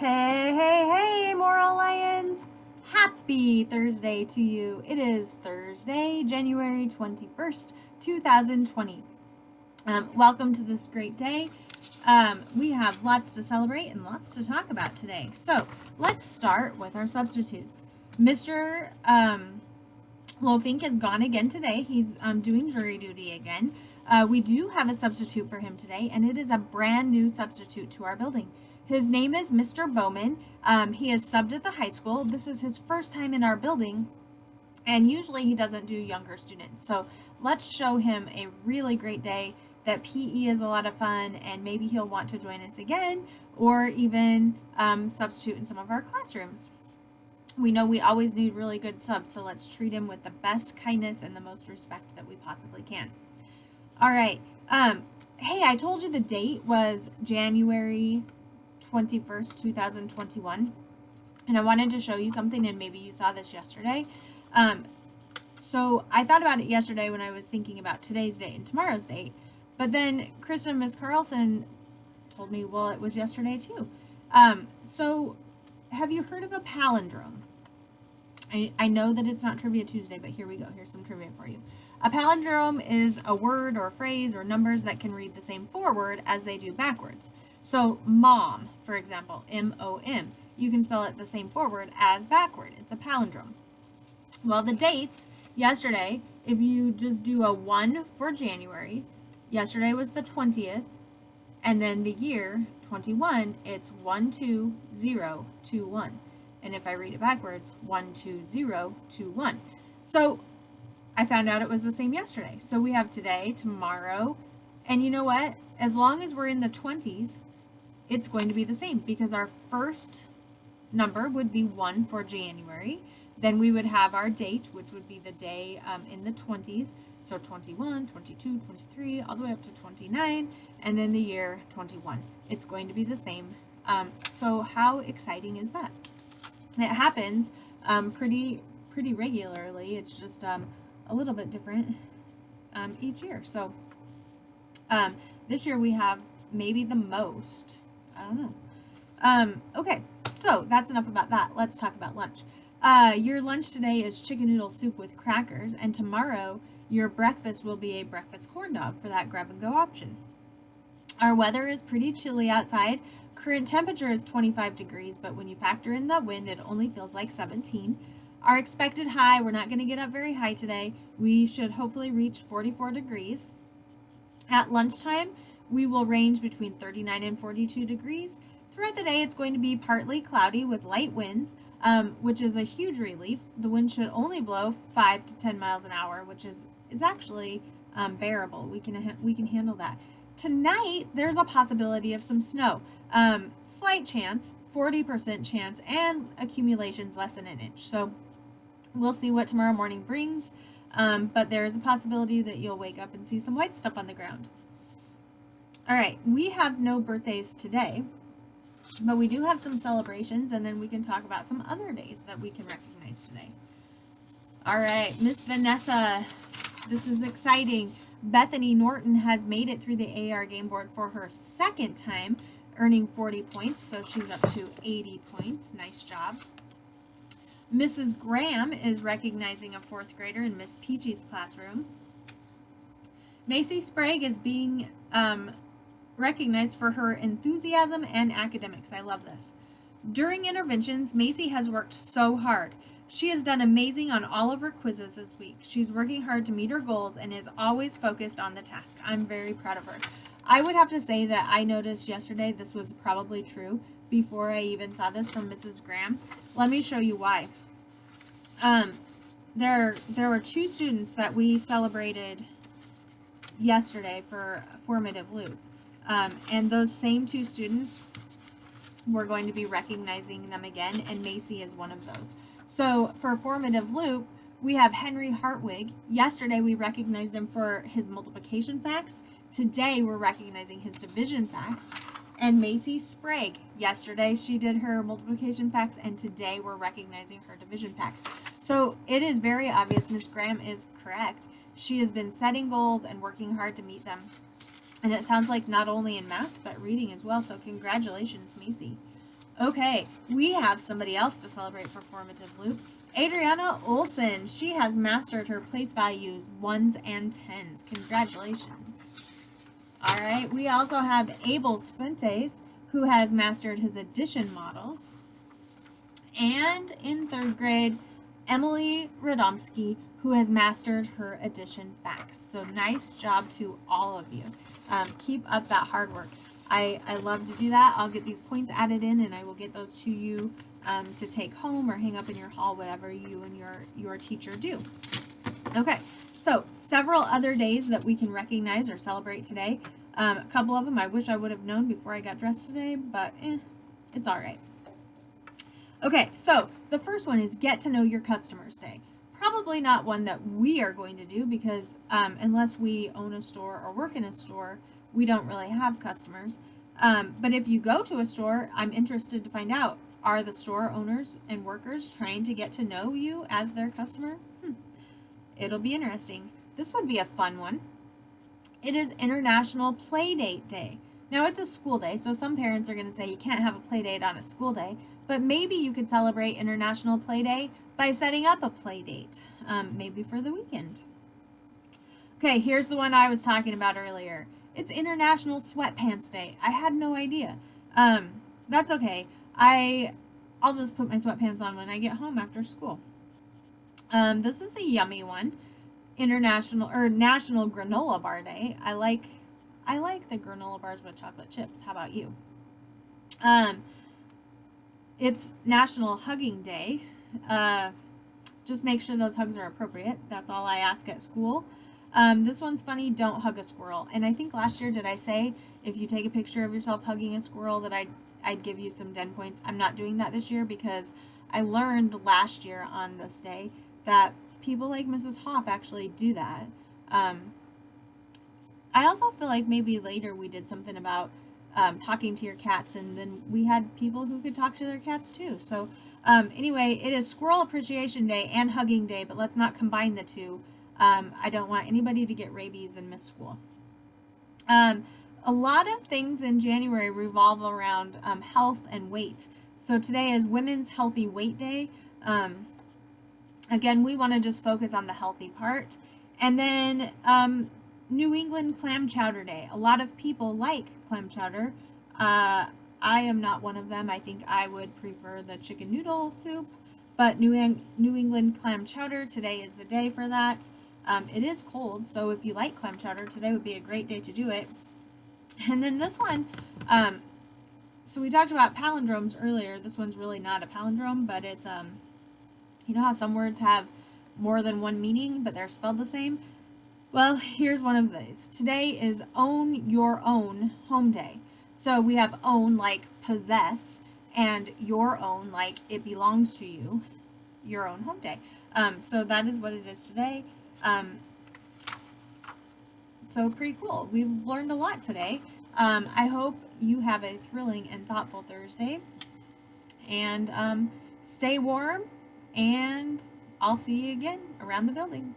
Hey, hey, hey, Moral Lions! Happy Thursday to you. It is Thursday, January 21st, 2020. Welcome to this great day. We have lots to celebrate and lots to talk about today. So let's start with our substitutes. Mr. Lofink is gone again today. He's doing jury duty again. We do have a substitute for him today, and it is a brand new substitute to our building. His name is Mr. Bowman. He is subbed at the high school. This is his first time in our building, and usually he doesn't do younger students. So let's show him a really great day, that PE is a lot of fun, and maybe he'll want to join us again or even substitute in some of our classrooms. We know we always need really good subs, so let's treat him with the best kindness and the most respect that we possibly can. All right. Hey, I told you the date was January 21st, 2021. And I wanted to show you something, and maybe you saw this yesterday. So I thought about it yesterday when I was thinking about today's date and tomorrow's date. But then Kristen, Miss Carlson, told me, well, it was yesterday too. So have you heard of a palindrome? I know that it's not Trivia Tuesday, but here we go. Here's some trivia for you. A palindrome is a word or phrase or numbers that can read the same forward as they do backwards. So mom, for example, M-O-M, you can spell it the same forward as backward. It's a palindrome. Well, the dates, yesterday, if you just do a 1 for January, yesterday was the 20th, and then the year, 21, it's 12021. And if I read it backwards, 12021. So I found out it was the same yesterday. So we have today, tomorrow, and you know what? As long as we're in the 20s, it's going to be the same, because our first number would be 1 for January. Then we would have our date, which would be the day in the 20s. So 21, 22, 23, all the way up to 29, and then the year 21. It's going to be the same. So how exciting is that? It happens pretty regularly. It's just a little bit different each year. So this year we have maybe the most. I don't know. Okay, so that's enough about that. Let's talk about lunch. Your lunch today is chicken noodle soup with crackers, and tomorrow your breakfast will be a breakfast corn dog for that grab and go option. Our weather is pretty chilly outside. Current temperature is 25 degrees, but when you factor in the wind, it only feels like 17. Our expected high, we're not going to get up very high today. We should hopefully reach 44 degrees. At lunchtime, we will range between 39 and 42 degrees. Throughout the day, it's going to be partly cloudy with light winds, which is a huge relief. The wind should only blow 5 to 10 miles an hour, which is actually bearable. We can handle that. Tonight, there's a possibility of some snow. Slight chance, 40% chance, and accumulations less than an inch. So we'll see what tomorrow morning brings, but there is a possibility that you'll wake up and see some white stuff on the ground. All right, we have no birthdays today, but we do have some celebrations, and then we can talk about some other days that we can recognize today. All right, Miss Vanessa, this is exciting. Bethany Norton has made it through the AR game board for her second time, earning 40 points, so she's up to 80 points. Nice job. Mrs. Graham is recognizing a 4th grader in Miss Peachy's classroom. Macy Sprague is being recognized for her enthusiasm and academics. I love this. During interventions, Macy has worked so hard. She has done amazing on all of her quizzes this week. She's working hard to meet her goals and is always focused on the task. I'm very proud of her. I would have to say that I noticed yesterday this was probably true before I even saw this from Mrs. Graham. Let me show you why. There were 2 students that we celebrated yesterday for Formative Loop. And those same 2 students, we're going to be recognizing them again, and Macy is one of those. So for Formative Loop, we have Henry Hartwig. Yesterday we recognized him for his multiplication facts. Today we're recognizing his division facts. And Macy Sprague, yesterday she did her multiplication facts, and today we're recognizing her division facts. So it is very obvious Miss Graham is correct. She has been setting goals and working hard to meet them. And it sounds like not only in math, but reading as well. So congratulations, Macy. Okay, we have somebody else to celebrate for Formative Loop. Adriana Olson. She has mastered her place values, 1s and 10s. Congratulations. All right, we also have Abel Fuentes, who has mastered his addition models. And in 3rd grade, Emily Radomski, who has mastered her addition facts. So nice job to all of you. Keep up that hard work. I love to do that. I'll get these points added in, and I will get those to you to take home or hang up in your hall, whatever you and your teacher do. Okay, so several other days that we can recognize or celebrate today. A couple of them I wish I would have known before I got dressed today, but it's all right. Okay, so the first one is Get to Know Your Customers Day. Probably not one that we are going to do because unless we own a store or work in a store, we don't really have customers. But if you go to a store, I'm interested to find out, are the store owners and workers trying to get to know you as their customer? It'll be interesting. This would be a fun one. It is International Playdate Day. Now, it's a school day, so some parents are going to say you can't have a play date on a school day, but maybe you could celebrate International Play Day by setting up a play date, maybe for the weekend. Okay, here's the one I was talking about earlier. It's International Sweatpants Day. I had no idea. That's okay. I'll just put my sweatpants on when I get home after school. This is a yummy one. National Granola Bar Day. I like the granola bars with chocolate chips. How about you? It's National Hugging Day. Just make sure those hugs are appropriate. That's all I ask at school. This one's funny. Don't hug a squirrel. And I think last year, did I say if you take a picture of yourself hugging a squirrel that I'd give you some den points? I'm not doing that this year because I learned last year on this day that people like Mrs. Hoff actually do that. I also feel like maybe later we did something about talking to your cats, and then we had people who could talk to their cats too. So anyway, it is Squirrel Appreciation Day and Hugging Day, but let's not combine the two. I don't want anybody to get rabies and miss school. A lot of things in January revolve around health and weight. So today is Women's Healthy Weight Day. Again, we want to just focus on the healthy part. And then New England Clam Chowder Day. A lot of people like clam chowder. I am not one of them. I think I would prefer the chicken noodle soup. But New England Clam Chowder, today is the day for that. It is cold, so if you like clam chowder, today would be a great day to do it. And then this one, so we talked about palindromes earlier. This one's really not a palindrome, but it's, you know how some words have more than one meaning, but they're spelled the same? Well, here's one of these. Today is Own Your Own Home Day. So we have own like possess, and your own like it belongs to you, your own home day. So that is what it is today. So pretty cool. We've learned a lot today. I hope you have a thrilling and thoughtful Thursday. And stay warm, and I'll see you again around the building.